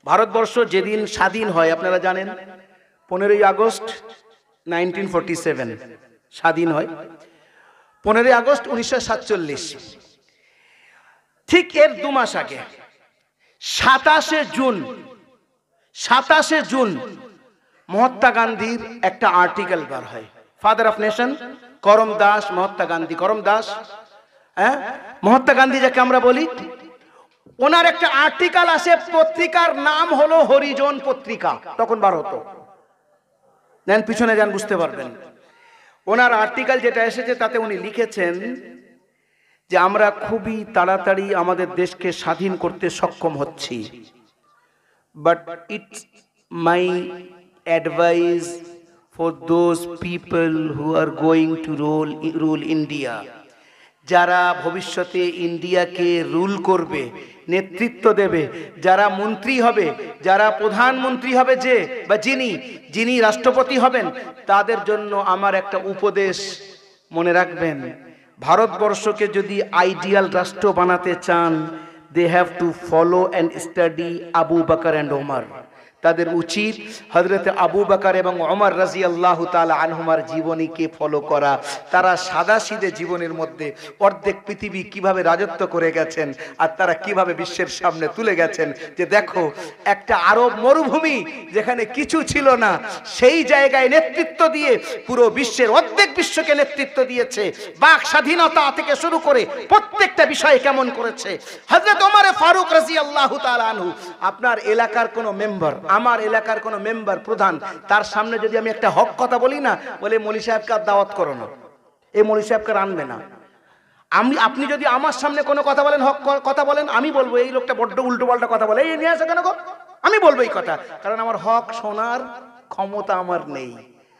ভারতবর্ষ যেদিন স্বাধীন হয় আপনারা জানেন, 15ই আগস্ট 1947 স্বাধীন হয়। 15ই আগস্ট 1947। ঠিক এর 2 মাস আগে 27শে জুন মহাত্মা গান্ধীর একটা আর্টিকেল বার হয়। ফাদার অফ নেশন করম দাস, মহাত্মা গান্ধী, করম দাস, হ্যাঁ, মহাত্মা গান্ধী যাকে আমরা বলি, ওনার একটা আর্টিকেল আসে। পত্রিকার নাম হলো হরিজন পত্রিকা, তখন বার হতো। নেন পিছনে যান, বুঝতে পারবেন। ওনার আর্টিকেল যেটা এসেছে তাতে উনি লিখেছেন যে আমরা খুবই তাড়াতাড়ি আমাদের দেশকে স্বাধীন করতে সক্ষম হচ্ছি, but it's my advice for those people who are going to rule India, যারা ভবিষ্যতে ইন্ডিয়াকে রুল করবে, নেতৃত্ব দেবে, যারা মন্ত্রী হবে, যারা প্রধানমন্ত্রী হবে, যে বা যিনি রাষ্ট্রপতি হবেন, তাদের জন্য আমার একটা উপদেশ মনে রাখবেন। ভারতবর্ষকে যদি আইডিয়াল রাষ্ট্র বানাতে চান, they have to follow and study Abu Bakr and Omar. তাদের উচিত হযরত আবু বকর এবং ওমর রাদিয়াল্লাহু তাআলা আনহুমার জীবনীকে ফলো করা। তারা সাদাসিধে জীবনের মধ্যে অর্ধেক পৃথিবী কিভাবে রাজত্ব করে গেছেন, আর তারা কিভাবে বিশ্বের সামনে তুলে গেছেন যে দেখো, একটা আরব মরুভূমি যেখানে কিছু ছিল না, সেই জায়গায় নেতৃত্ব দিয়ে পুরো বিশ্বের অর্ধেক বিশ্বকে নেতৃত্ব দিয়েছে। বাক স্বাধীনতা থেকে শুরু করে প্রত্যেকটা বিষয়ে কেমন করেছে। হযরত ওমর ফারুক রাদিয়াল্লাহু তাআলা আনহু, আপনার এলাকার কোনো মেম্বার, আমার এলাকার কোনো মেম্বার, প্রধান, তার সামনে যদি আমি একটা হক কথা বলি না, বলে মৌলী সাহেবকে আর দাওয়াত করো না, এই মৌলী সাহেবকে আনবে না। আপনি যদি আমার সামনে কোনো কথা বলেন, হক কথা বলেন, আমি বলবো এই লোকটা বড্ড উল্টো পাল্টা কথা বলে, এই নিয়ে আসে কেন গো, আমি বলবো এই কথা, কারণ আমার হক শোনার ক্ষমতা আমার নেই।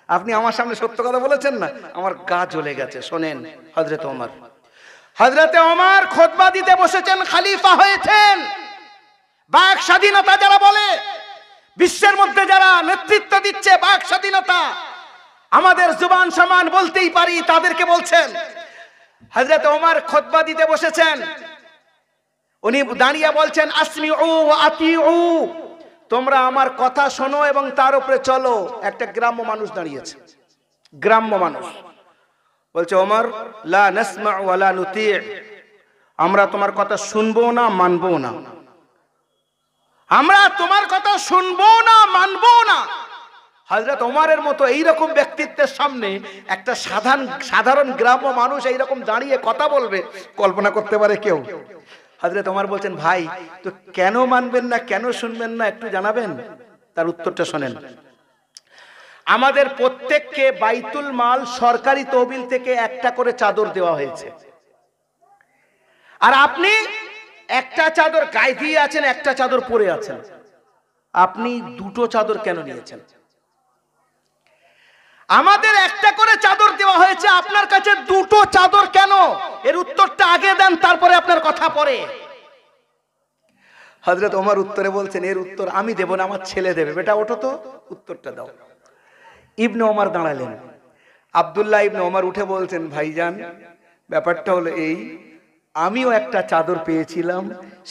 আপনি আমার সামনে সত্য কথা বলেছেন না, আমার গা জ্বলে গেছে। শোনেন, হযরতে ওমর খুতবা দিতে বসেছেন, খলিফা হয়েছেন। বাক স্বাধীনতা যারা বলে, বিশ্বের মধ্যে যারা নেতৃত্ব দিচ্ছে বাক স্বাধীনতা, আমাদের জুবান সমান বলতেই পারি, তাদেরকে বলছেন। হযরত ওমর খুতবা দিতে বসেছেন, উনি দাঁড়িয়ে বলছেন, আসমিউ ওয়া আতিউ, তোমরা আমার কথা শোনো এবং তার উপরে চলো। একটা গ্রাম্য মানুষ দাঁড়িয়েছে, গ্রাম্য মানুষ বলছে, ওমর লা নাসমাউ ওয়া লা নুতি', আমরা তোমার কথা শুনবো না, মানবো না, আমরা তোমার কথা শুনবো না, মানবো না। হযরত ওমরের মতো এইরকম ব্যক্তিত্বের সামনে একটা সাধারণ গ্রাম্য মানুষ এইরকম দাঁড়িয়ে কথা বলবে, কল্পনা করতে পারে কেউ? হযরত ওমর বলছেন, ভাই তো কেন মানবেন না, কেন শুনবেন না, একটু জানাবেন? তার উত্তরটা শোনেন। আমাদের প্রত্যেককে বাইতুল মাল সরকারি তহবিল থেকে একটা করে চাদর দেওয়া হয়েছে, আর আপনি একটা চাদর গায়ে দিয়ে আছেন, একটা চাদর পরে আছেন, আপনি দুটো চাদর কেন নিয়েছেন? আমাদের একটা করে চাদর দেওয়া হয়েছে, আপনার কাছে দুটো চাদর কেন? এর উত্তরটা আগে দেন, তারপরে আপনার কথা পরে। হযরত ওমর উত্তরে বলছেন, এর উত্তর আমি দেব না, আমার ছেলে দেবে। বেটা ওঠো তো, উত্তরটা দাও। ইবনে ওমর দাঁড়ালেন। আব্দুল্লাহ ইবনে ওমর উঠে বলছেন, ভাইজান ব্যাপারটা হলো এই, আমিও একটা চাদর পেয়েছিলাম,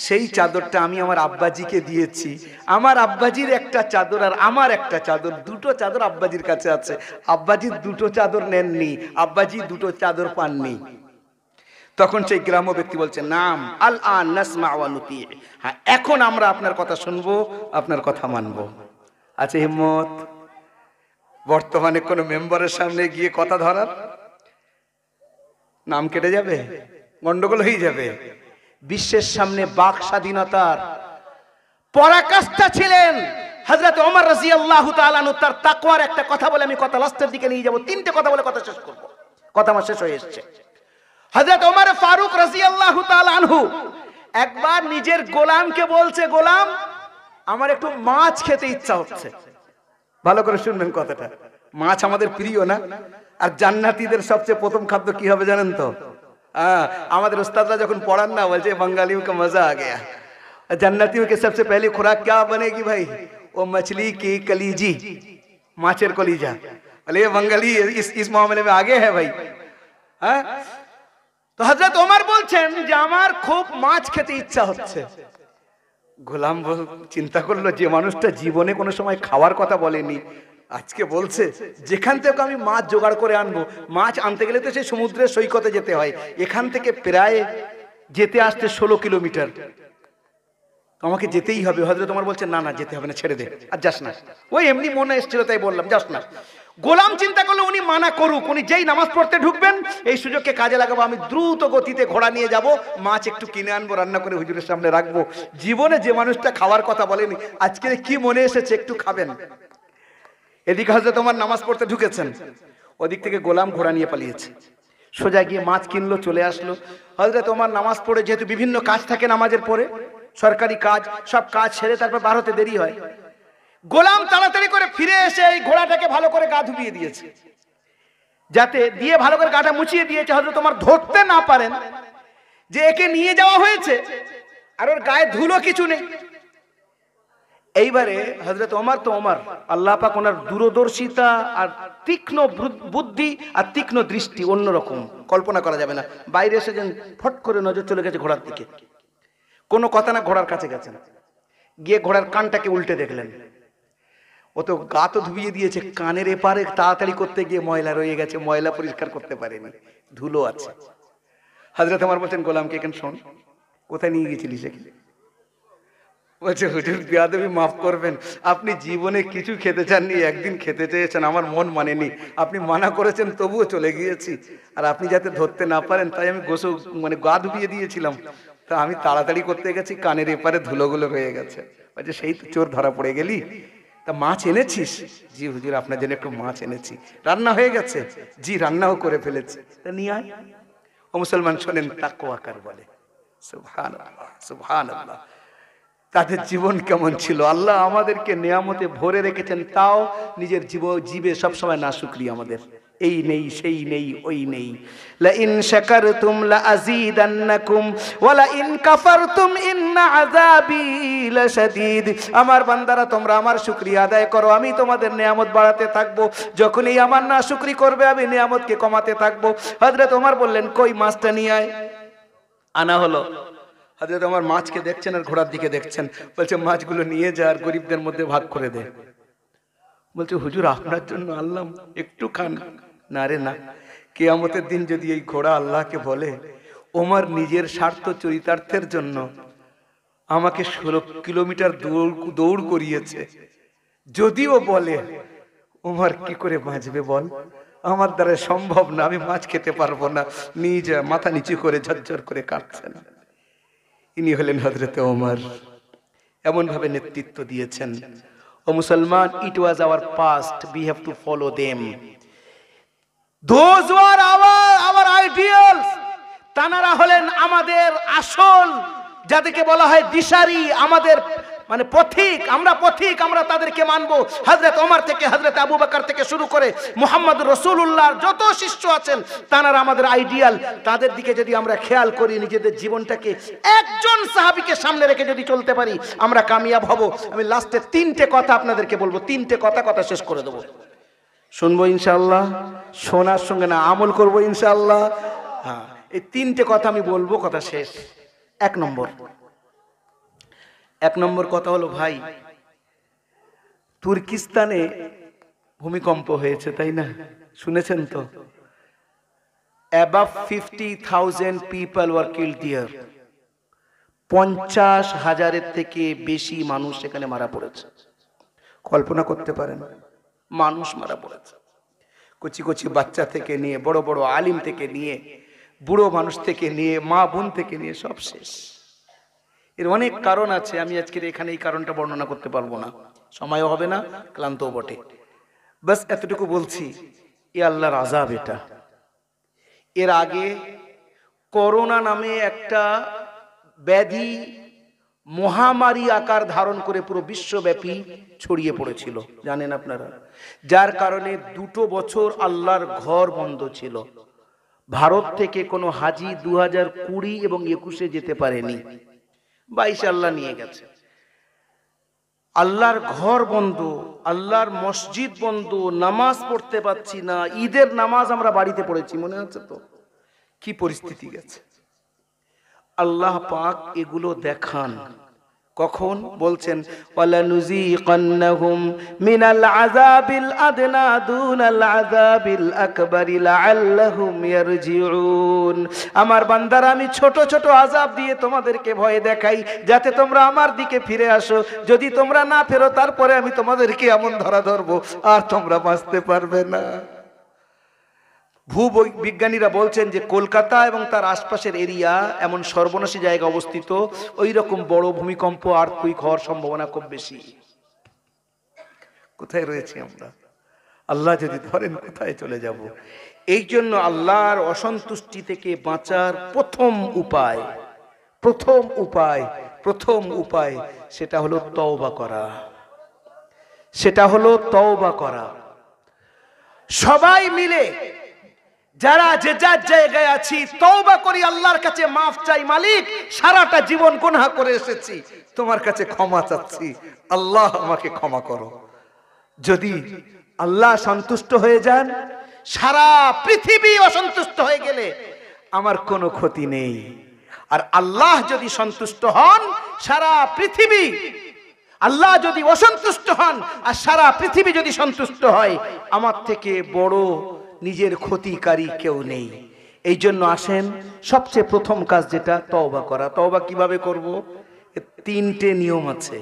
সেই চাদরটা আমি আমার আব্বাজিকে দিয়েছি। আমার আব্বাজির একটা চাদর আর আমার একটা চাদর, দুটো চাদর আব্বাজির কাছে আছে। আব্বাজি দুটো চাদর নেননি, আব্বাজি দুটো চাদর পাননি। তখন সেই গ্রাম্য ব্যক্তি বলছে, নাম আল আন নাসমা ওয়া নুতি', হ্যাঁ এখন আমরা আপনার কথা শুনবো, আপনার কথা মানবো। আছে হিম্মত বর্তমানে কোন মেম্বারের সামনে গিয়ে কথা ধরার? নাম কেটে যাবে, গন্ডগোল হয়ে যাবে। বিশ্বের সামনে বাক স্বাধীনতার পরাকাষ্ঠা ছিলেন হযরত ওমর রাদিয়াল্লাহু তাআলা আনহু। তার তাকওয়ার একটা কথা বলে আমি কথা লাস্টের দিকে নিয়ে যাব, তিনটে কথা বলে কথা শেষ করব, কথা আমার শেষ হয়ে এসেছে। হযরত ওমর ফারুক রাদিয়াল্লাহু তাআলা আনহু একবার নিজের গোলামকে বলছে, গোলাম আমার একটু মাছ খেতে ইচ্ছা হচ্ছে। ভালো করে শুনবেন কথাটা, মাছ আমাদের প্রিয় না? আর জান্নাতীদের সবচেয়ে প্রথম খাদ্য কি হবে জানেন তো? আমাদের উস্তাদরা যখন পড়ান না, বলছে বাঙালিयों का मजा आ गया, जन्नतियों के सबसे पहली खुराक क्या बनेगी भाई? वो मछली की कलीजी, माचेर कलीजा। बोले बंगाली इस मामले में आगे है भाई। তো হযরত ওমর বলছেন যে আমার খুব মাছ খেতে ইচ্ছা হচ্ছে। গোলাম চিন্তা করলো যে মানুষটা জীবনে কোনো সময় খাওয়ার কথা বলেনি, আজকে বলছে যেখান থেকে আমি মাছ জোগাড় করে আনবো। মাছ আনতে গেলে তো সেই সমুদ্রের সৈকতে যেতে হয়, এখান থেকে প্রায় যেতে আসতে 16 কিলোমিটার, আমাকে যেতেই হবে। হযরত ওমর বলছেন না না যেতে হবে না, ছেড়ে দে, আর যাস না। ওই এমনি মনে এসেছিল তাই বললাম, যাস না। গোলাম চিন্তা করলো উনি মানা করুক, উনি যেই নামাজ পড়তে ঢুকবেন এই সুযোগকে কাজে লাগাবো, আমি দ্রুত গতিতে ঘোড়া নিয়ে যাব, মাছ একটু কিনে আনবো, রান্না করে হুজুরের সামনে রাখবো। জীবনে যে মানুষটা খাওয়ার কথা বলেনি আজকে কি মনে এসেছে একটু খাবেন। এদিকে হযরত ওমর নামাজ পড়তে ঢুকেছেন, ওদিক থেকে গোলাম ঘোড়া নিয়ে পালিয়েছে, সোজা গিয়ে মাছ কিনলো, চলে আসলো। হযরত ওমর নামাজ পড়ে, যেহেতু বিভিন্ন কাজ থাকে নামাজের পরে, সরকারি কাজ, সব কাজ সেরে তারপর বার হতে দেরি হয়। গোলাম তাড়াতাড়ি করে ফিরে এসে এই ঘোড়াটাকে ভালো করে গা ধুবিয়ে দিয়েছে, যাতে দিয়ে ভালো করে গাটা মুছিয়ে দিয়েছে, হযরত ওমর ধরতে না পারেন যে একে নিয়ে যাওয়া হয়েছে আর ওর গায়ে ধুলো কিছু নেই। এইবারে হযরত ওমর তো ওমর, আল্লাহ পাক ওনার দূরদর্শিতা আর তীক্ষ্ণ বুদ্ধি আর তীক্ষ্ণ দৃষ্টি অন্যরকম, কল্পনা করা যাবে না। বাইরে এসে যেন ফট করে নজর চলে গেছে ঘোড়ার দিকে, কোনো কথা না, ঘোড়ার কাছে গেছেন, গিয়ে ঘোড়ার কানটাকে উল্টে দেখলেন। ও তো গা তো ধুইয়ে দিয়েছে, কানের এপারে তাড়াতাড়ি করতে গিয়ে ময়লা রয়ে গেছে, ময়লা পরিষ্কার করতে পারেনি, ধুলো আছে। হযরত ওমর বলছেন গোলামকে, এখানে শোন, কোথায় নিয়ে গেছিলি সেখানে? বলছে হুজুর বেয়াদবি মাফ করবেন, আপনি জীবনে কিছু খেতে চাননি, একদিন খেতে চেয়েছেন, আমার মন মানেনি, আপনি মানা করেছেন তবুও চলে গিয়েছি, আর আপনি যাতে ধরতে না পারেন তাই আমি গোসল গা ধুবিয়ে দিয়েছিলাম, তা আমি তাড়াতাড়ি করতে গেছি, কানের এপারে ধুলোগুলো হয়ে গেছে। বলছে সেই তো চোর ধরা পড়ে গেলি, তা মাছ এনেছিস? জি হুজুর আপনার জন্য একটু মাছ এনেছি। রান্না হয়ে গেছে? জি রান্নাও করে ফেলেছি। তা নিয়ে আয়। ও মুসলমান শোনেন, তাকওয়া কার বলে? সুবহানাল্লাহ সুবহানাল্লাহ। তাদের জীবন কেমন ছিল, আল্লাহ আমাদেরকে নিয়ামতে ভরে রেখেছেন, তাও নিজের জীবে সবসময় নাশুকরি আমাদের, এই নেই সেই নেই ওই নেই। লা ইন শাকারতুম লা আযীদান্নাকুম ওয়া লা ইন কাফারতুম ইন্না আযাবি লাশাদীদ। আমার বান্দারা তোমরা আমার শুকরিয়া আদায় করো, আমি তোমাদের নিয়ামত বাড়াতে থাকবো, যখনই আমার নাশুকরি করবে আমি নিয়ামতকে কমাতে থাকবো। হযরত ওমর বললেন কই মাছটা নিয়ে আয়। আনা হলো। হযরত ওমর মাছকে দেখছেন আর ঘোড়ার দিকে দেখছেন, বলছে মাছগুলো নিয়ে যা আর গরিবদের মধ্যে ভাগ করে দে। বলছে হুজুর আপনার জন্য আনলাম, একটু খান। না রে না, কিয়ামতের দিন যদি এই ঘোড়া আল্লাহকে বলে ওমর নিজের স্বার্থ চরিতার্থের জন্য আমাকে 16 কিলোমিটার দৌড় করিয়েছে, যদিও বলে ওমর কি করে বাঁচবে বল, আমার দ্বারা সম্ভব না, আমি মাছ খেতে পারবো না, নিয়ে যা। মাথা নিচু করে ঝরঝর করে কাঁদছেন। ইনি হলেন হযরত ওমর, এমন ভাবে নেতৃত্ব দিয়েছেন। ও মুসলমান, it was our past, we have to follow them. Those are our ideals, তানারা হলেন আমাদের আসল, যাদেরকে বলা হয় দিশারি, আমাদের মানে পথিক, আমরা পথিক, আমরা তাদেরকে মানবো। হযরত ওমর থেকে, হযরত আবু বকর থেকে শুরু করে মুহাম্মদ রাসূলুল্লাহর যত শিষ্য আছেন তানারা আমাদের আইডিয়াল। তাদের দিকে যদি আমরা খেয়াল করি, নিজেদের জীবনটাকে একজন সাহাবীকে সামনে রেখে যদি চলতে পারি, আমরা কামিয়াব হব। আমি লাস্টে 3টে কথা আপনাদেরকে বলবো, 3টে কথা শেষ করে দেবো। শুনবো ইনশাআল্লাহ, শোনার সঙ্গে না আমল করবো ইনশাআল্লাহ। হ্যাঁ, এই 3টে কথা আমি বলবো, কথা শেষ। 1 নম্বর কথা হলো, ভাই তুর্কিস্তানে ভূমিকম্প হয়েছে, তাই না? শুনেছেন তো? above 50,000 people were killed there. 50,000-এর থেকে বেশি মানুষ সেখানে মারা পড়েছে। কল্পনা করতে পারেন, মানুষ মারা পড়েছে। কচি কচি বাচ্চা থেকে নিয়ে, বড় বড় আলিম থেকে নিয়ে, বুড়ো মানুষ থেকে নিয়ে, মা বোন থেকে নিয়ে, সব শেষ। এর অনেক কারণ আছে, আমি আজকের এখানে এই কারণটা বর্ণনা করতে পারবো না, সময়ও হবে না, ক্লান্তও বটে। বাস এতটুকু বলছি, এ আল্লাহর আযাব। এটা এর আগে করোনা নামে একটা ব্যাধি মহামারী আকার ধারণ করে পুরো বিশ্বব্যাপী ছড়িয়ে পড়েছিল, জানেন আপনারা? যার কারণে 2 বছর আল্লাহর ঘর বন্ধ ছিল। ভারত থেকে কোনো হাজি 2020 এবং 21-এ যেতে পারেনি, 22 আল্লাহ নিয়ে গেছে। আল্লাহর ঘর বন্ধ, আল্লাহর মসজিদ বন্ধ, নামাজ পড়তে পাচ্ছি না। ঈদের নামাজ আমরা বাড়িতে পড়েছি, মনে আছে তো? কি পরিস্থিতি গেছে। আল্লাহ পাক এগুলো দেখান, কখন বলছেন ওয়ালানুযীকান্নাহুম মিনাল আযাবিল আদনা দুনাল আযাবিল আকবারি লাআল্লাহুম ইয়ারজিউন। আমার বান্দারা আমি ছোট ছোট আযাব দিয়ে তোমাদেরকে ভয় দেখাই যাতে তোমরা আমার দিকে ফিরে আসো। যদি তোমরা না ফেরো তারপরে আমি তোমাদেরকে এমন ধরা ধরবো আর তোমরা বাঁচতে পারবে না। ভূবিজ্ঞানীরা বলছেন যে কলকাতা এবং তার আশপাশের এরিয়া এমন সর্বনাশী জায়গা অবস্থিত, ওই রকম বড় ভূমিকম্প আর্থকুইক হওয়ার সম্ভাবনা খুব বেশি। কোথায় রয়েছি আমরা? আল্লাহ যদি ধরেন কোথায় চলে যাব? এই জন্য আল্লাহর অসন্তুষ্টি থেকে বাঁচার প্রথম উপায় সেটা হলো তওবা করা। সবাই মিলে যারা যে যার জায়গায় আছি তওবা করি, আল্লাহর কাছে মাফ চাই। মালিক, সারাটা জীবন গুনাহ করে এসেছি, তোমার কাছে ক্ষমা চাচ্ছি, আল্লাহ আমাকে ক্ষমা করো। যদি আল্লাহ সন্তুষ্ট হয়ে যান, সারা পৃথিবী অসন্তুষ্ট হয়ে গেলে আমার কোনো ক্ষতি নেই। আর আল্লাহ যদি সন্তুষ্ট হন, সারা পৃথিবী, আল্লাহ যদি অসন্তুষ্ট হন আর সারা পৃথিবী যদি সন্তুষ্ট হয়, আমার থেকে বড় নিজের ক্ষতিকারী কেউ নেই। এই জন্য আসেন, সবচেয়ে প্রথম কাজ যেটা তওবা করা। তওবা কিভাবে করব? তিনটে নিয়ম আছে।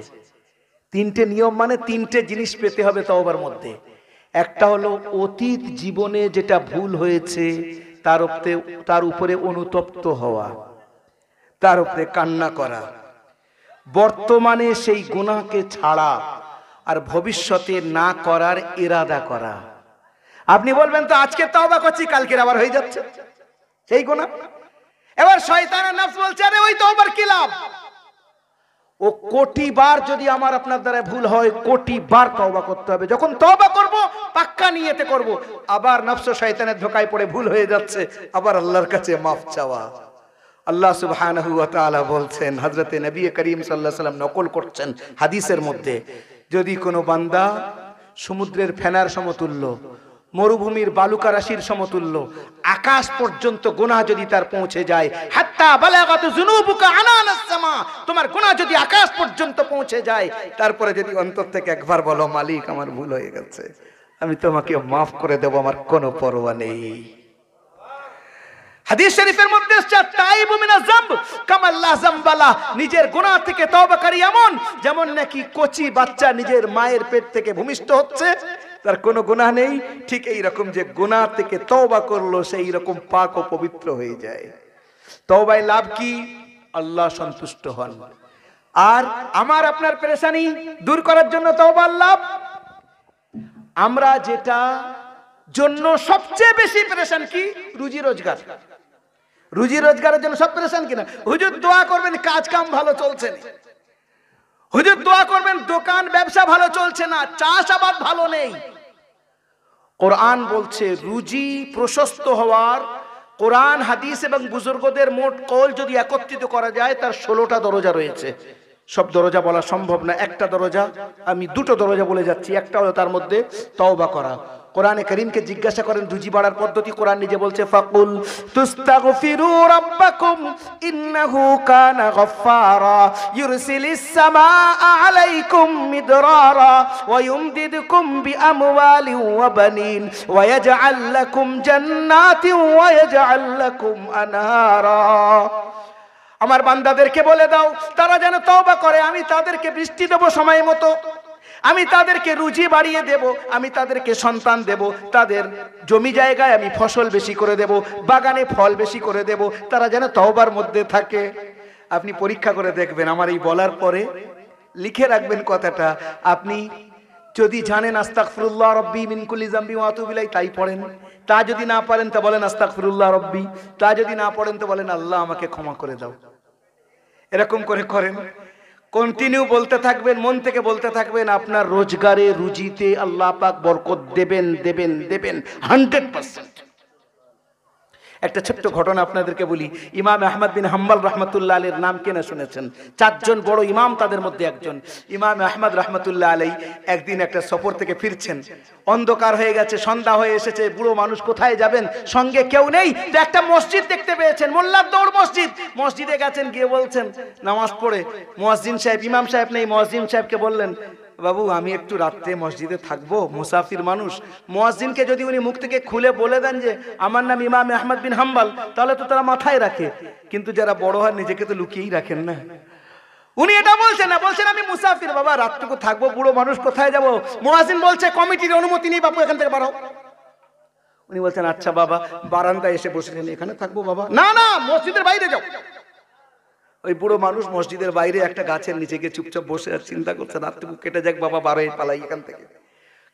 তিনটে নিয়ম মানে তিনটে জিনিস পেতে হবে তওবার মধ্যে। একটা হলো অতীত জীবনে যেটা ভুল হয়েছে তার উপরে অনুতপ্ত হওয়া, তার উপরে কান্না করা, বর্তমানে সেই গুনাহকে ছাড়া আর ভবিষ্যতে না করার ইরাদা করা। আপনি বলবেন তো আজকে তওবা করছি, কালকে আবার হয়ে যাচ্ছে সেই গুনাহ। এবার শয়তানের নফস বলছে আরে ওই তওবার কি লাভ? ও কোটি বার যদি আমার আপনার দ্বারা ভুল হয়, কোটি বার তওবা করতে হবে। যখন তওবা করব পাক্কা নিয়তে করব। আবার নফস শয়তানের ধোঁকায় পড়ে ভুল হয়ে যাচ্ছে, আবার আল্লাহর কাছে মাফ চাওয়া। আল্লাহ সুবহানাহু ওয়া তাআলা বলছেন, হযরতে নবী করিম সাল্লাল্লাহু আলাইহি ওয়াসাল্লাম নকল করছেন হাদিসের মধ্যে, যদি কোনো বান্দা সমুদ্রের ফেনার সমতুল্য, মরুভূমির বালুকা রাশির সমতুল্য, আকাশ পর্যন্ত গুনাহ যদি তার পৌঁছে যায়, হাত্তা বালাগাতু যুনুবুকা আনানাস সামা, তোমার গুনাহ যদি আকাশ পর্যন্ত পৌঁছে যায়, তারপরে যদি অন্তর থেকে একবার বলো মালিক আমার ভুল হয়ে গেছে, আমি তোমাকে মাফ করে দেব, আমার কোনো পরোয়া নেই। হাদিস শরীফের মধ্যে আছে তাইবু মিনাজ যামব কামা লা যামবালা, নিজের গুনাহ থেকে তওবাকারী এমন যেমন নাকি কচি বাচ্চা নিজের মায়ের পেট থেকে ভূমিষ্ঠ হচ্ছে, তার কোনো গুনাহ নেই। ঠিক এই রকম যে গুনাহ থেকে তওবা করলো সেই রকম পাক ও পবিত্র হয়ে যায়। তওবায় লাভ কি? আল্লাহ সন্তুষ্ট হন। আর আমার আপনার পেরেশানি দূর করার জন্য তওবার লাভ। আমরা যেটা জন্য সবচেয়ে বেশি পেরেশান কি? রুজি রোজগার। রুজি রোজগারের জন্য সব পেরেশান কিনা? হুজুর দোয়া করবেন কাজ কাম ভালো চলছে না, হুজুর দোয়া করবেন দোকান ব্যবসা ভালো চলছে না, চাষাবাদ ভালো নেই। কোরআন বলছে রুজি প্রশস্ত হওয়ার, কোরআন হাদিস এবং বুজুর্গদের মোট কওল যদি একত্রিত করা যায় তার 16টা দরজা রয়েছে। সব দরজা বলা সম্ভব না, একটা দরজা, আমি দুটো দরজা বলে যাচ্ছি। একটা হলো তার মধ্যে তওবা করা। কোরআনে কারীমকে জিজ্ঞাসা করেন রুজি বাড়ার পদ্ধতি, কোরআন নিজে বলছে ফাকুল তুস্তাগফিরু রাব্বাকুম ইন্নাহু কানা গফফারা ইউরসিলিস সামাআ আলাইকুম মিদরারা ওয়া ইউমদিদকুম বিআমওয়ালিন ওয়া বানিন ওয়া ইয়াজআল লাকুম জান্নাতিন ওয়া ইয়াজআল লাকুম আনহারা। আমার বান্দাদেরকে বলে দাও তারা যেন তওবা করে, আমি তাদেরকে বৃষ্টি দেব সময় মতো, আমি তাদেরকে রুজি বাড়িয়ে দেব, আমি তাদেরকে সন্তান দেব, তাদের জমি জায়গায় আমি ফসল বেশি করে দেব, বাগানে ফল বেশি করে দেব, তারা যেন তওবার মধ্যে থাকে। আপনি পরীক্ষা করে দেখবেন, আমার এই বলার পরে লিখে রাখবেন কথাটা। আপনি যদি জানেন আস্তাগফিরুল্লাহ রাব্বি মিন কুল্লি যামবি ওয়া আতুবু ইলাইহি, তাই পড়েন। তা যদি না পারেন তা বলেন আস্তাগফিরুল্লাহ রাব্বি। তা যদি না পড়েন তো বলেন আল্লাহ আমাকে ক্ষমা করে দাও। এরকম করে করেন, কন্টিনিউ বলতে থাকবেন, মন থেকে বলতে থাকবেন। আপনার রোজগারে রুজিতে আল্লাহ পাক বরকত দেবেন দেবেন দেবেন 100%। একটা ছোট্ট ঘটনা আপনাদেরকে বলি। ইমাম আহমদ বিন হাম্বল রহমতুল্লাহ আলাইহির নাম কেনা শুনেছেন? 4 জন বড় ইমাম, তাদের মধ্যে একজন ইমাম আহমদ রহমতুল্লাহ আলাইহি। একদিন একটা সফর থেকে ফিরছেন, অন্ধকার হয়ে গেছে, সন্ধ্যা হয়ে এসেছে, বুড়ো মানুষ কোথায় যাবেন, সঙ্গে কেউ নেই। তো একটা মসজিদ দেখতে পেয়েছেন, মোল্লার দৌড় মসজিদ। মসজিদে গেছেন, গিয়ে বলছেন নামাজ পড়ে, মুয়াজ্জিন সাহেব, ইমাম সাহেব নেই, মুয়াজ্জিন সাহেবকে বললেন, বাবু আমি একটু রাত্রে মসজিদে থাকবো, মুসাফির মানুষ। মুয়াজ্জিনকে যদি উনি মুখ থেকে খুলে বলে দেন যে আমার নাম ইমাম আহমদ বিন হাম্বল, তাহলে তো তারা মাথায় রাখে, কিন্তু যারা বড় হয় নিজেকে তো লুকিয়েই রাখেন না। উনি এটা বলছেন না, বলছেন আমি মুসাফির বাবা, রাতটুকু থাকবো, বুড়ো মানুষ কোথায় যাবো। মুয়াজ্জিন বলছে কমিটির অনুমতি নেই বাপু, এখান থেকে বাড়াও। উনি বলছেন আচ্ছা বাবা, বারান্দায় এসে বসেছেন, এখানে থাকবো বাবা। না না, মসজিদের বাইরে যাও। ওই বুড়ো মানুষ মসজিদের বাইরে একটা গাছের নিচে গিয়ে চুপচাপ বসে আর চিন্তা করছে, রাতটুকু কেটে যাক বাবা, বারোই পালাই এখান থেকে।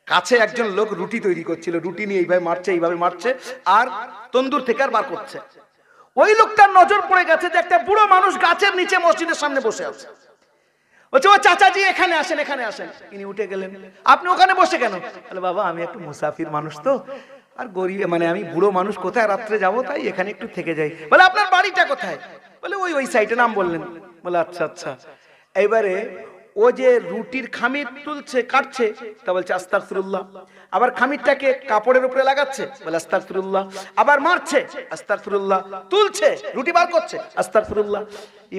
কাছে একজন লোক রুটি তৈরি করছিল, রুটি নিয়ে এইভাবে মারছে, এইভাবে মারছে, আর তন্দুর থেকে আর বার করছে। ওই লোকটার নজর পড়ে গেছে যে একটা বুড়ো মানুষ গাছের নিচে মসজিদের সামনে বসে আছে। বলছে ও চাচাজি এখানে আসেন, এখানে আসেন। ইনি উঠে গেলেন, আপনি ওখানে বসে কেন? বলে বাবা আমি একটু মুসাফির মানুষ তো, আর গরিব মানে আমি বুড়ো মানুষ, কোথায় রাত্রে যাবো, তাই এখানে একটু থেকে যাই। বলে আপনার বাড়িটা কোথায়? বলে ওই সাইডে, নাম বললেন। বলে আচ্ছা আচ্ছা। এইবারে ও যে রুটির খামির তুলছে, কাটছে, তা বলছে আস্তাগফিরুল্লাহ। আবার খামিরটাকে কাপড়ের উপরে লাগাচ্ছে, বলে আস্তাগফিরুল্লাহ। আবার মারছে, আস্তাগফিরুল্লাহ। তুলছে, রুটি বার করছে, আস্তাগফিরুল্লাহ।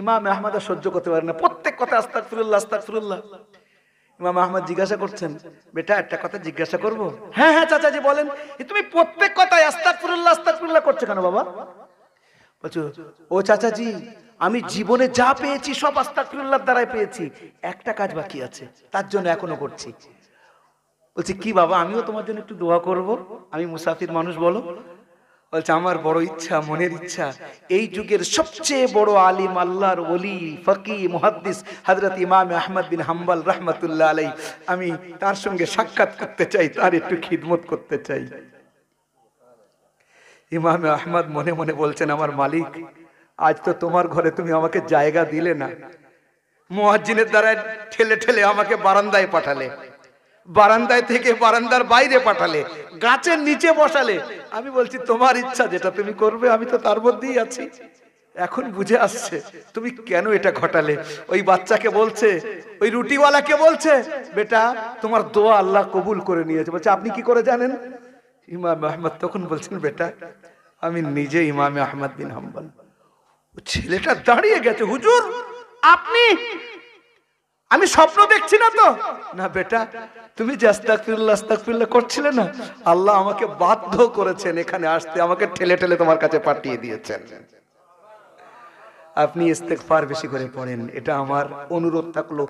ইমাম আহমদ সহ্য করতে পারে না, প্রত্যেক কথা আস্তাগফিরুল্লাহ আস্তাগফিরুল্লাহ। ইমাম আহমদ জিজ্ঞাসা করছেন, বেটা একটা কথা জিজ্ঞাসা করবো? হ্যাঁ হ্যাঁ চাচাজি বলেন। তুমি প্রত্যেক কথায় আস্তাগফিরুল্লাহ আস্তাগফিরুল্লাহ করছো কেন বাবা? বলছো ও চাচাজি আমি জীবনে যা পেয়েছি সব আস্তাগফিরুল্লাহর দ্বারাই পেয়েছি, একটা কাজ বাকি আছে, তার জন্য এখনো করছি। বলছি কি বাবা? আমিও তোমার জন্য একটু দোয়া করব, আমি মুসাফির মানুষ। বলো। বলছে আমার বড় ইচ্ছা, মনের ইচ্ছা, এই যুগের সবচেয়ে বড় আলিম, আল্লাহর ওলি, ফকিহ, মুহাদ্দিস হযরত ইমাম আহমদ বিন হাম্বল রাহমাতুল্লাহ আলাইহি, আমি তার সঙ্গে সাক্ষাৎ করতে চাই, তার একটু খিদমত করতে চাই। ইমাম আহমদ মনে মনে বলছেন আমার মালিক, আজ তো তোমার ঘরে তুমি আমাকে জায়গা দিলে না, মুয়াজ্জিনের দ্বারা ঠেলে ঠেলে আমাকে বারান্দায় পাঠালে, বারান্দায় থেকে বারান্দার বাইরে পাঠালে, গাছের নিচে বসালে। আমি বলছি তোমার ইচ্ছা যেটা তুমি করবে, আমি তো তার মধ্যেই আছি। এখন বুঝে আসছে তুমি কেন এটা ঘটালে। ওই বাচ্চাকে বলছে, ওই রুটিওয়ালাকে বলছে, বেটা তোমার দোয়া আল্লাহ কবুল করে নিয়েছে। বলছে আপনি কি করে জানেন? ইমাম আহমদ তখন বলছেন, বেটা আমি নিজে ইমাম আহমদ বিন হাম্বল। ছেলেটা দাঁড়িয়ে গেছে, হুজুর আপনি? আমি স্বপ্ন দেখছি না তো? না বেটা, তুমি যে আস্তাগফিরুল্লাহ আস্তাগফিরুল্লাহ করছিলে না, আল্লাহ আমাকে বাধ্য করেছেন এখানে আসতে, আমাকে ঠেলে ঠেলে তোমার কাছে পাঠিয়ে দিয়েছেন। আপনি ইস্তেগফার বেশি করে পড়েন, এটা আমার অনুরোধ থাকলো।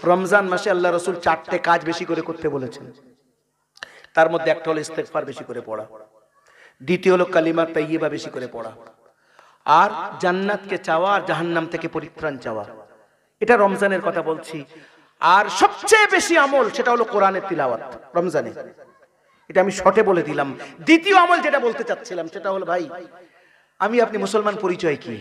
রমজান মাসে আল্লাহ রাসূল 4টে কাজ বেশি করে করতে বলেছেন, তার মধ্যে একটা হলো ইস্তেগফার বেশি করে পড়া, দ্বিতীয় হলো কালিমা তাইয়্যিবা বেশি করে পড়া, আর জান্নাতকে চাওয়া আর জাহান্নাম থেকে পরিত্রাণ চাওয়া। এটা রমজানের কথা বলছি। আর সবচেয়ে বেশি আমল সেটা হলো কোরআনের তিলাওয়াত রমজানে। এটা আমি শর্টে বলে দিলাম। দ্বিতীয় আমল যেটা বলতে চাচ্ছিলাম সেটা হলো, ভাই আমি আপনি মুসলমান পরিচয় কি?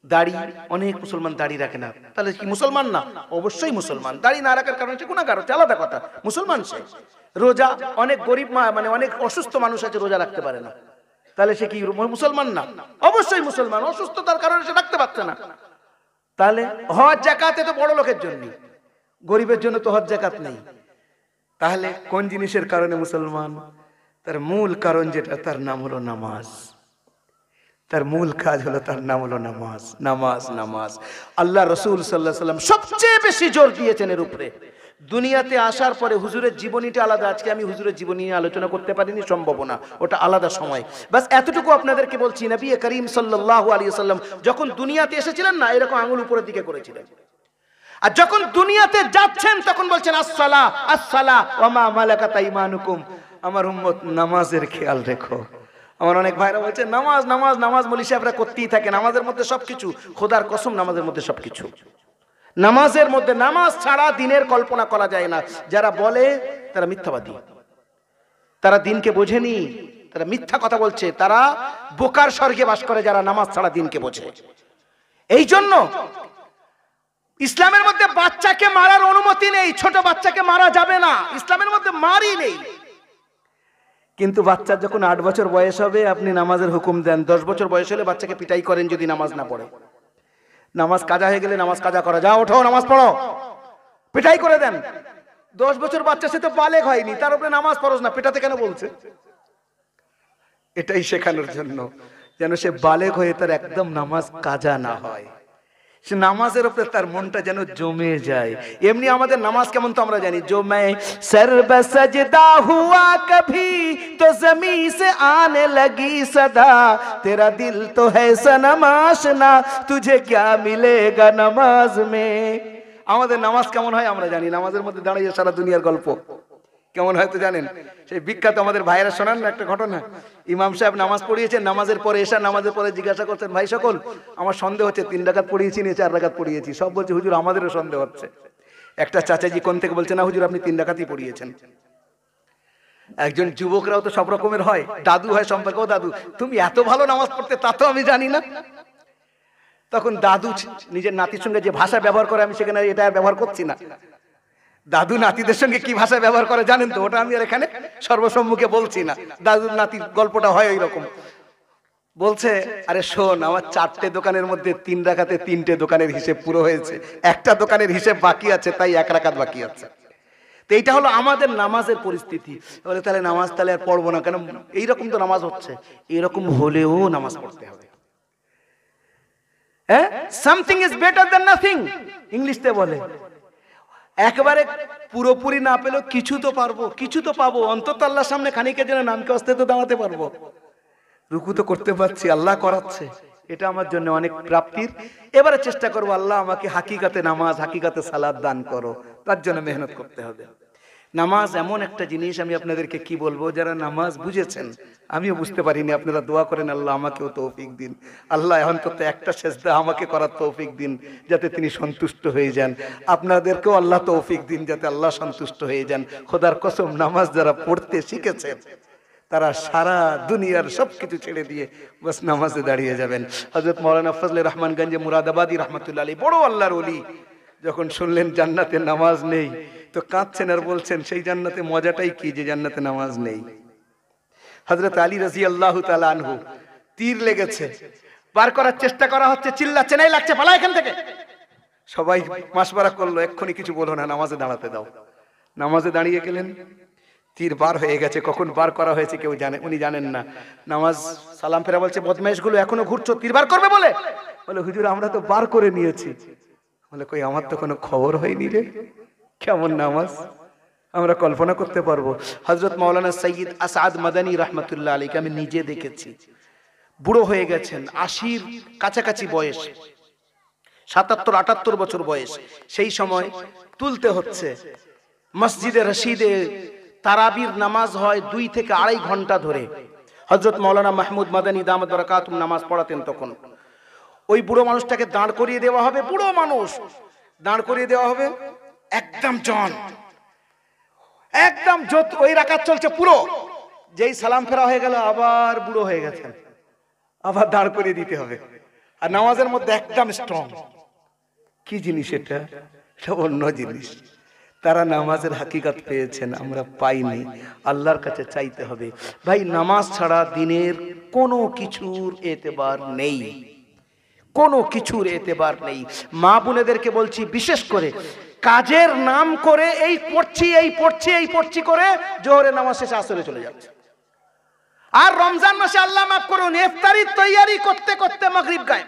দাড়ি, অনেক মুসলমান দাড়ি রাখে না, তাহলে কি মুসলমান না? অবশ্যই মুসলমান। দাড়ি না রাখার কারণে সে গুনাহগার, হচ্ছে আলাদা কথা, মুসলমান সে। রোজা, অনেক গরিব মানে অনেক অসুস্থ মানুষ আছে রোজা রাখতে পারে না, তাহলে সে কি মুসলমান না? অবশ্যই মুসলমান, অসুস্থতার কারণে সে রাখতে পারছে না। তাহলে হজ যাকাত তো বড় লোকের জন্য, গরিবের জন্য তো হজ যাকাত নেই। তাহলে কোন জিনিসের কারণে মুসলমান? তার মূল কারণ যেটা, তার নাম হলো নামাজ। তার মূল কাজ হলো, তার নাম হলো নামাজ। নামাজ নামাজ আল্লাহ রাসূল সাল্লাল্লাহু আলাইহি ওয়াসাল্লাম সবচেয়ে বেশি জোর দিয়েছেন এর উপরে। দুনিয়াতে আসার পরে হুজুরের জীবনীটা আলাদা, আজকে আমি হুজুরের জীবনী নিয়ে আলোচনা করতে পারিনি, সম্ভব না, ওটা আলাদা সময়। বাস এতটুকু আপনাদেরকে বলছি, নবী করিম সাল্লাল্লাহু আলাইহি ওয়াসাল্লাম যখন দুনিয়াতে এসেছিলেন না, এরকম আঙুল উপরের দিকে করেছিলেন, আর যখন দুনিয়াতে যাচ্ছেন তখন বলছেন আসসালা আসসালা ওয়া মা মালাকাত আইমানুকুম, আমার উম্মত নামাজের খেয়াল রেখো। আমার অনেক ভাইরা বলছে নামাজ নামাজ নামাজ, মৌলী সাহেবরা করতেই থাকে, নামাজের মধ্যে সবকিছু। খোদার কসম, নামাজের মধ্যে সবকিছু। নামাজের মধ্যে, নামাজ ছাড়া দিনের কল্পনা করা যায় না। যারা বলে তারা মিথ্যাবাদী, তারা দিনকে বোঝেনি, তারা মিথ্যা কথা বলছে, তারা বোকার স্বর্গে বাস করে যারা নামাজ ছাড়া দিনকে বোঝে। এই জন্য ইসলামের মধ্যে বাচ্চাকে মারার অনুমতি নেই, ছোট বাচ্চাকে মারা যাবে না, ইসলামের মধ্যে মারই নেই। কিন্তু বাচ্চার যখন 8 বছর বয়স হবে আপনি নামাজের হুকুম দেন, 10 বছর বয়স হলে বাচ্চাকে পিটাই করেন যদি নামাজ না পড়ে। নামাজ কাজা হয়ে গেলে নামাজ কাজা করা, যাও ওঠো নামাজ পড়ো, পিটাই করে দেন। 10 বছর বাচ্চা, সে তো বালেগ হয়নি, তার উপরে নামাজ পড়োস না, পেটাতে কেন বলছে? এটাই শেখানোর জন্য, যেন সে বালেগ হয়ে তার একদম নামাজ কাজা না হয়, সে নামাজের উপরে তার মনটা যেন জমে যায়। এমনি আমাদের নামাজ কেমন তো আমরা জানি, जो मैं सर्व सजदा हुआ कभी तो जमीन से आने लगी सदा, तेरा दिल तो है सनम आशना तुझे क्या मिलेगा नमाज में। আমাদের নামাজ কেমন হয় আমরা জানি, নামাজের মধ্যে দাঁড়িয়ে সারা দুনিয়ার গল্প কেমন হয় তো জানেন। সেই বিখ্যাত আমাদের ভাইয়েরা শোনান না একটা ঘটনা, ইমাম সাহেব নামাজ পড়িয়েছেন, নামাজের পরে এসা নামাজের পরে জিজ্ঞাসা করছেন, ভাই সকল আমার সন্দেহ হচ্ছে 3 রাকাত পড়িয়েছি না 4 রাকাত পড়িয়েছি। সব বলছে হুজুর আমাদেরও সন্দেহ হচ্ছে। একটা চাচাজি কোন থেকে বলছে, না হুজুর আপনি 3 রাকাতই পড়িয়েছেন। একজন যুবকরাও তো সব রকমের হয়, দাদু হয় সম্পর্কে, ও দাদু তুমি এত ভালো নামাজ পড়তে তা তো আমি জানি না। তখন দাদু নিজের নাতির সঙ্গে যে ভাষা ব্যবহার করে আমি সেখানে এটা ব্যবহার করছি না। দাদু নাতিদের সঙ্গে কি ভাষা ব্যবহার করে জানেন তো, ওটা আমি আর এখানে সর্বসম্মুখে বলছি না। দাদুর নাতির গল্পটা হয় ওই রকম। বলছে আরে শোন, আমার 4টে দোকানের মধ্যে 3 রাকাতে 3টে দোকানের হিসেব পুরো হয়েছে, একটা দোকানের হিসেব বাকি আছে, তাই 1 রাকাত বাকি আছে। তো এইটা হলো আমাদের নামাজের পরিস্থিতি। বলে তাহলে নামাজ তাহলে আর পড়বো না কেন, এইরকম তো নামাজ হচ্ছে, এরকম হলেও নামাজ পড়তে হবে। হ্যাঁ, something is better than nothing ইংলিশতে বলে। একবারে পুরোপুরি না পেলেও কিছু তো পারবো, কিছু তো পাবো, অন্তত আল্লাহর সামনে খানিকের জন্য নামকে অস্তে তো দাঁড়াতে পারবো, রুকু তো করতে পারছি, আল্লাহ করাচ্ছে, এটা আমার জন্য অনেক প্রাপ্তির। এবারে চেষ্টা করবো আল্লাহ আমাকে হাকিকাতে নামাজ, হাকিকাতে সালাত দান করো, তার জন্য মেহনত করতে হবে। নামাজ এমন একটা জিনিস, আমি আপনাদেরকে কি বলবো, যারা নামাজ বুঝেছেন, আমিও বুঝতে পারিনি, আপনারা দোয়া করেন আল্লাহ আমাকেও তৌফিক দিন, আল্লাহ অন্তত একটা সেজদা আমাকে করার তৌফিক দিন যাতে তিনি সন্তুষ্ট হয়ে যান, আপনাদেরকেও আল্লাহ তৌফিক দিন যাতে আল্লাহ সন্তুষ্ট হয়ে যান। খোদার কসম, নামাজ যারা পড়তে শিখেছেন তারা সারা দুনিয়ার সবকিছু ছেড়ে দিয়ে বাস নামাজে দাঁড়িয়ে যাবেন। হযরত মাওলানা ফজলে রহমান গঞ্জে মুরাদাবাদী রহমাতুল্লাহ আলাইহি, বড় আল্লাহর ওলি, যখন শুনলেন জান্নাতে নামাজ নেই তো কাঁদছেন আর বলছেন সেই জান্নাতে মজাটাই কি যে জান্নাতে নামাজ নেই। হযরত আলী রাদিয়াল্লাহু তাআলা আনহু, তীর লেগেছে, বার করার চেষ্টা করা হচ্ছে, চিল্লাচ্ছে নাই লাগছে, পালা এখান থেকে। সবাই মাসওয়ারা করলো, এক্ষুনি কিছু বলো না, নামাজে দাঁড়াতে দাও। নামাজে দাঁড়িয়ে গেলেন, তীর বার হয়ে গেছে, কখন বার করা হয়েছে কেউ জানে, উনি জানেন না। নামাজ সালাম ফেরা বলছে, বদমাইশ গুলো এখনো ঘুরছো, তীর বার করবে বলে? বলে হুজুর আমরা তো বার করে নিয়েছি। বলে কই আমার তো কোনো খবর হয়নি রে, কেমন নামাজ আমরা কল্পনা করতে পারবো। হযরত মাওলানা সৈয়দ আসাদ মাদানী রহমাতুল্লাহ আলাইহি আমি নিজে দেখেছি, বুড়ো হয়ে গেছেন, 80-র কাছাকাছি বয়স, 77-78 বছর বয়স। সেই সময় তুলতে হচ্ছে মসজিদে রশিদে তারাবির নামাজ হয় 2 থেকে 2.5 ঘন্টা ধরে। হযরত মাওলানা মাহমুদ মাদানী দামাত বারাকাতুম নামাজ পড়াতেন তখন। ওই বুড়ো মানুষটাকে দাঁড় করিয়ে দেওয়া হবে, বুড়ো মানুষ দাঁড় করিয়ে দেওয়া হবে, একদম জন, একদম যত ওই রাকাত চলছে পুরো, যেই সালাম ফেরা হয়ে গেল আবার বুড়ো হয়ে গেছেন, আবার দাঁড় করিয়ে দিতে হবে। আর নামাজের মধ্যে একদম স্ট্রং। কি জিনিস এটা? এটা অন্য জিনিস। তারা নামাজের হাকিকত পেয়েছেন, আমরা পাইনি, আল্লাহর কাছে চাইতে হবে। ভাই নামাজ ছাড়া দিনের কোনো কিছুর এতেবার নেই, কোনো কিছুর এতেবার নেই। মা বোনেদেরকে বলছি বিশেষ করে, কাজের নাম করে এই পড়ছি এই পড়ছি এই পড়ছি করে জোহরের নামাজ শেষে আসরে চলে যাচ্ছে। আর রমজান মাসে আল্লাহ মাফ করুন, ইফতারির তৈয়ারি করতে করতে মাগরিব গায়,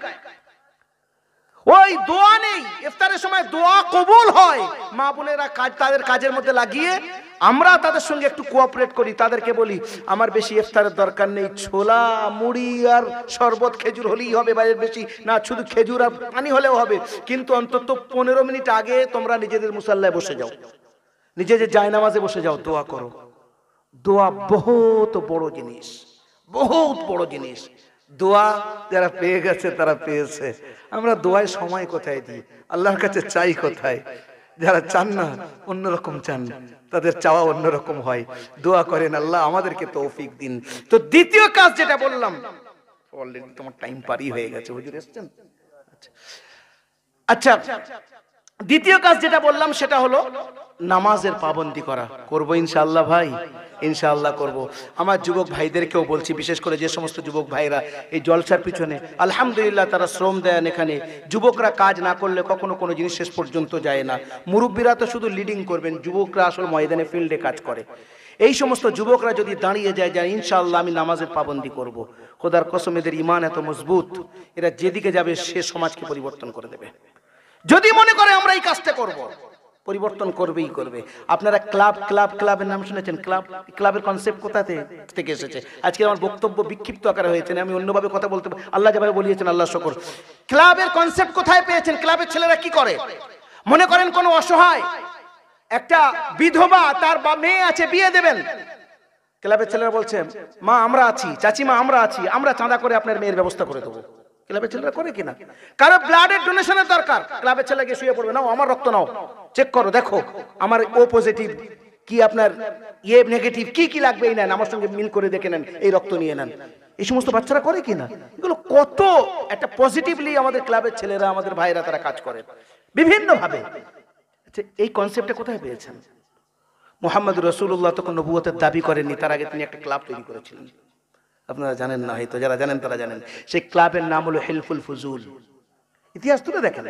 ওই দোয়া নেই, ইফতারের সময় দোয়া কবুল হয়। মা বোনেরা কাজ তাদের কাজের মধ্যে লাগিয়ে আমরা তাদের সঙ্গে একটু কোঅপারেট করি, তাদেরকে বলি আমার বেশি ইফতারের দরকার নেই, ছোলা মুড়ি আর শরবত খেজুর হলেই হবে, বাইরের বেশি না, শুধু খেজুর আর পানি হলেও হবে, কিন্তু অন্তত 15 মিনিট আগে তোমরা নিজেদের মুসাল্লায় বসে যাও, নিজেদের জায়নামাজে বসে যাও, দোয়া করো। দোয়া বহুত বড় জিনিস, বহুত বড় জিনিস। দোয়া যারা পেয়ে গেছে তারা পেয়েছে, আমরা দোয়ায় সময় কোথায় দিই, আল্লাহর কাছে চাই কোথায়? যারা চান না, অন্যরকম চান, তাদের চাওয়া অন্যরকম হয়। দোয়া করেন আল্লাহ আমাদেরকে তৌফিক দিন। তো দ্বিতীয় কাজ যেটা বললাম, অলরেডি তোমার টাইম পারি হয়ে গেছে, হুজুর এসেছেন। আচ্ছা, দ্বিতীয় কাজ যেটা বললাম সেটা হলো নামাজের পাবন্দি করা। করবো ইনশাআল্লাহ ভাই, ইনশাআল্লাহ করব। আমার যুবক ভাইদেরকেও বলছি, বিশেষ করে যে সমস্ত যুবক ভাইরা এই জলসার পিছনে আলহামদুলিল্লাহ তারা শ্রম দেন, এখানে যুবকরা কাজ না করলে কখনো কোনো জিনিস শেষ পর্যন্ত যায় না। মুরব্বীরা তো শুধু লিডিং করবেন, যুবকরা আসলে ময়দানে ফিল্ডে কাজ করে। এই সমস্ত যুবকরা যদি দাঁড়িয়ে যায় যে ইনশাআল্লাহ আমি নামাজের পাবন্দি করব, খোদার কসম এদের ঈমান এত মজবুত, এরা যেদিকে যাবে সে সমাজকে পরিবর্তন করে দেবে। যদি মনে করে আমরা এই কাজটা করব, পরিবর্তন করবেই করবে। আপনারা ক্লাবের নাম শুনেছেন? ক্লাবের কনসেপ্ট কোথা থেকে এসেছে? আজকে আমার বক্তব্য বিক্ষিপ্ত আকারে হয়েছে, আমি অন্যভাবে কথা বলতে, আল্লাহ যেভাবে বলিয়েছেন আল্লাহ শুকর। ক্লাবের কনসেপ্ট কোথায় পেয়েছেন? ক্লাবের ছেলেরা কি করে? মনে করেন কোন অসহায় একটা বিধবা, তার মেয়ে আছে, বিয়ে দেবেন, ক্লাবের ছেলেরা বলছে মা আমরা আছি, চাচিমা আমরা আছি, আমরা চাঁদা করে আপনার মেয়ের ব্যবস্থা করে দেবো। ক্লাবের ছেলেরা করে কিনা? কারো ব্লাডের ডোনেশনের দরকার, ক্লাবের ছেলে গিয়ে শুয়ে পড়বে, নাও আমার রক্ত নাও, চেক করো, দেখো আমার ও পজিটিভ কি, আপনার ইয়ে নেগেটিভ, কি কি লাগবে এই নেন, আমার সঙ্গে মিল করে দেখে নেন, এই রক্ত নিয়ে নেন। এই সমস্ত বাচ্চারা করে কিনা? এগুলো কত একটা পজিটিভলি আমাদের ক্লাবের ছেলেরা, আমাদের ভাইরা তারা কাজ করে বিভিন্ন ভাবে। এই কনসেপ্টটা কোথায় পেয়েছেন? মুহাম্মদ রাসূলুল্লাহ তখন নবুয়তের দাবি করেননি, তার আগে তিনি একটা ক্লাব তৈরি করেছিলেন। আপনারা জানেন না হয়তো, যারা জানেন তারা জানেন। সেই ক্লাবের নাম হলো হেলফুল ফুজুল। ইতিহাস তুলে দেখেন,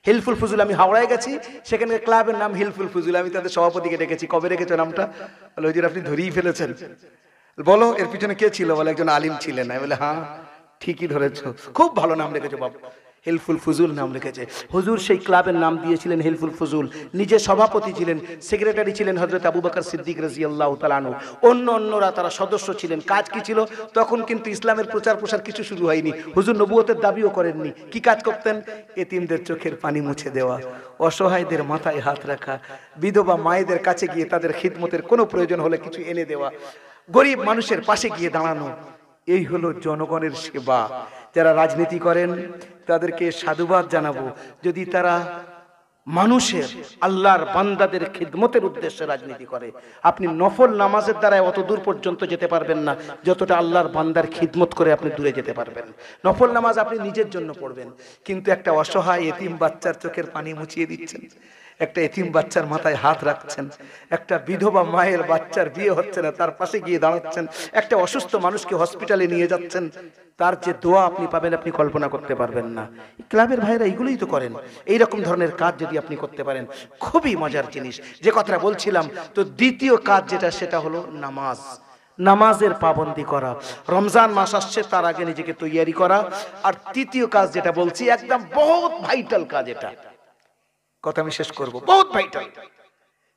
হেলফুল ফুজুল। আমি হাওড়ায় গেছি, সেখানে ক্লাবের নাম হেলফুল ফুজুল। আমি তাদের সভাপতিকে ডেকেছি, কবে রেখেছো নামটা? বলে হুজুর আপনি ধরেই ফেলেছেন। বলো এর পিছনে কে ছিল? বলে একজন আলিম ছিলেন। আমি বলে হ্যাঁ ঠিকই ধরেছো, খুব ভালো নাম রেখেছো বাবু, হেলফুল ফুজুল নাম রেখেছে। হুজুর সেই ক্লাবের নাম দিয়েছিলেন হেলফুল ফুজুল। নিজে সভাপতি ছিলেন, সেক্রেটারি ছিলেন হযরত আবু বকর সিদ্দিক রাদিয়াল্লাহু তাআলা আনহু, অন্যরা তারা সদস্য ছিলেন। কাজ কি ছিল? তখন কিন্তু ইসলামের প্রচার প্রসার কিছু শুরু হয়নি, হুজুর নবুয়তের দাবিও করেননি। কি কাজ করতেন? এতিমদের চোখের পানি মুছে দেওয়া, অসহায়দের মাথায় হাত রাখা, বিধবা মায়েদের কাছে গিয়ে তাদের খিদমতের কোনো প্রয়োজন হলে কিছু এনে দেওয়া, গরিব মানুষের পাশে গিয়ে দাঁড়ানো। এই হলো জনগণের সেবা। যারা রাজনীতি করেন তাদেরকে সাধুবাদ জানাবো, যদি তারা মানুষের, আল্লাহর বান্দাদের খিদমতের উদ্দেশ্যে রাজনীতি করে। আপনি নফল নামাজের দ্বারা অত দূর পর্যন্ত যেতে পারবেন না যতটা আল্লাহর বান্দার খিদমত করে আপনি দূরে যেতে পারবেন। নফল নামাজ আপনি নিজের জন্য পড়বেন, কিন্তু একটা অসহায় এতিম বাচ্চার চোখের পানি মুছিয়ে দিচ্ছেন, একটা এতিম বাচ্চার মাথায় হাত রাখছেন, একটা বিধবা মায়ের বাচ্চার বিয়ে হচ্ছে না তার পাশে গিয়ে দাঁড়াচ্ছেন, একটা অসুস্থ মানুষকে হসপিটালে নিয়ে যাচ্ছেন, তার যে দোয়া আপনি পাবেন আপনি কল্পনা করতে পারবেন না। ক্লাবের ভাইরা এইগুলোই তো করেন। এই রকম ধরনের কাজ যদি আপনি করতে পারেন খুবই মজার জিনিস। যে কথাটা বলছিলাম, তো দ্বিতীয় কাজ যেটা, সেটা হলো নামাজ, নামাজের পাবন্দি করা। রমজান মাস আসছে, তার আগে নিজেকে তৈয়ারি করা। আর তৃতীয় কাজ যেটা বলছি, একদম বহুত ভাইটাল কাজ, এটা কথা আমি শেষ করব, বহুত ভাইটাল।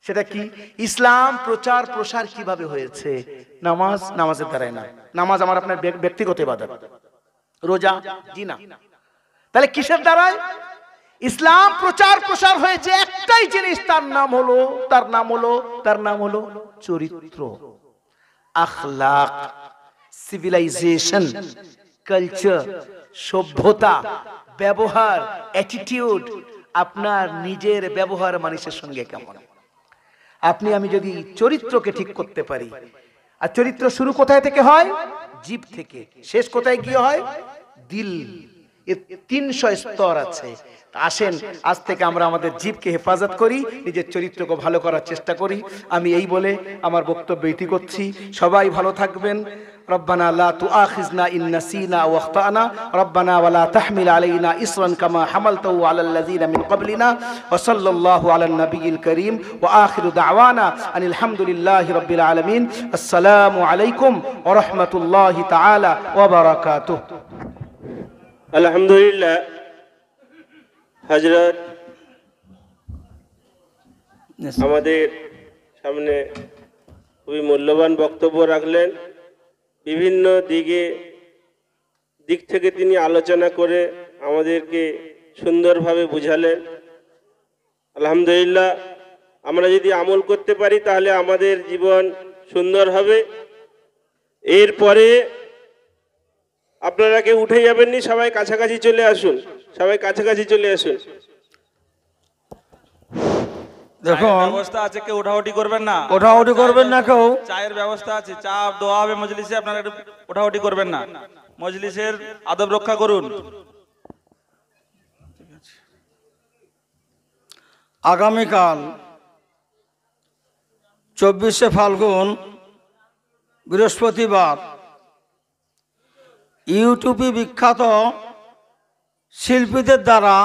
সেটা কি? ইসলাম প্রচার প্রসার কিভাবে হয়েছে? নামাজ, নামাজের দ্বারাই না। নামাজ আমার আপনার ব্যক্তিগত ইবাদত। রোজা জি না। তাহলে কিসের দ্বারাই ইসলাম প্রচার প্রসার হয়েছে? একটাই জিনিস, তার নাম হলো চরিত্র, আখলাক, সিভিলাইজেশন, কালচার, সভ্যতা, ব্যবহার, অ্যাটিটিউড। আপনার নিজের ব্যবহার মানুষের সঙ্গে কেমন? আপনি আমি যদি চরিত্রকে ঠিক করতে পারি, আর চরিত্র শুরু কোথায় থেকে হয়? জিভ থেকে। শেষ কোথায় গিয়ে হয়? দিল। এর 300 স্তর আছে। আসেন আজ থেকে আমরা আমাদের জিভকে হেফাজত করি, নিজের চরিত্রকে ভালো করার চেষ্টা করি। আমি এই বলে আমার বক্তব্য ইতি করছি। সবাই ভালো থাকবেন। ربنا لا تؤاخذنا إن نسينا أو أخطأنا ربنا ولا تحمل علينا إصرا كما حملته على الذين من قبلنا وصلى الله على النبي الكريم وآخر دعوانا أن الحمد لله رب العالمين السلام عليكم ورحمة الله تعالى وبركاته الحمد لله হযরত আমাদের সামনে খুবই মূল্যবান বক্তব্য রাখলেন। বিভিন্ন দিক থেকে তিনি আলোচনা করে আমাদেরকে সুন্দরভাবে বুঝালেন। আলহামদুলিল্লাহ, আমরা যদি আমল করতে পারি তাহলে আমাদের জীবন সুন্দর হবে। এরপরে আপনারা কেউ উঠে যাবেননি, সবাই কাছাকাছি চলে আসুন, সবাই কাছাকাছি চলে আসুন। দেখুন ব্যবস্থা আছে, কেউ ওঠাউঠি করবেন না, কেউ চায়ের ব্যবস্থা আছে, চা দোয়া হবে মজলিসে, আপনারা একটু ওঠাউঠি করবেন না, মজলিসের আদব রক্ষা করুন। আগামীকাল 24শে ফাল্গুন বৃহস্পতিবার ইউটিউবে বিখ্যাত শিল্পীদের দ্বারা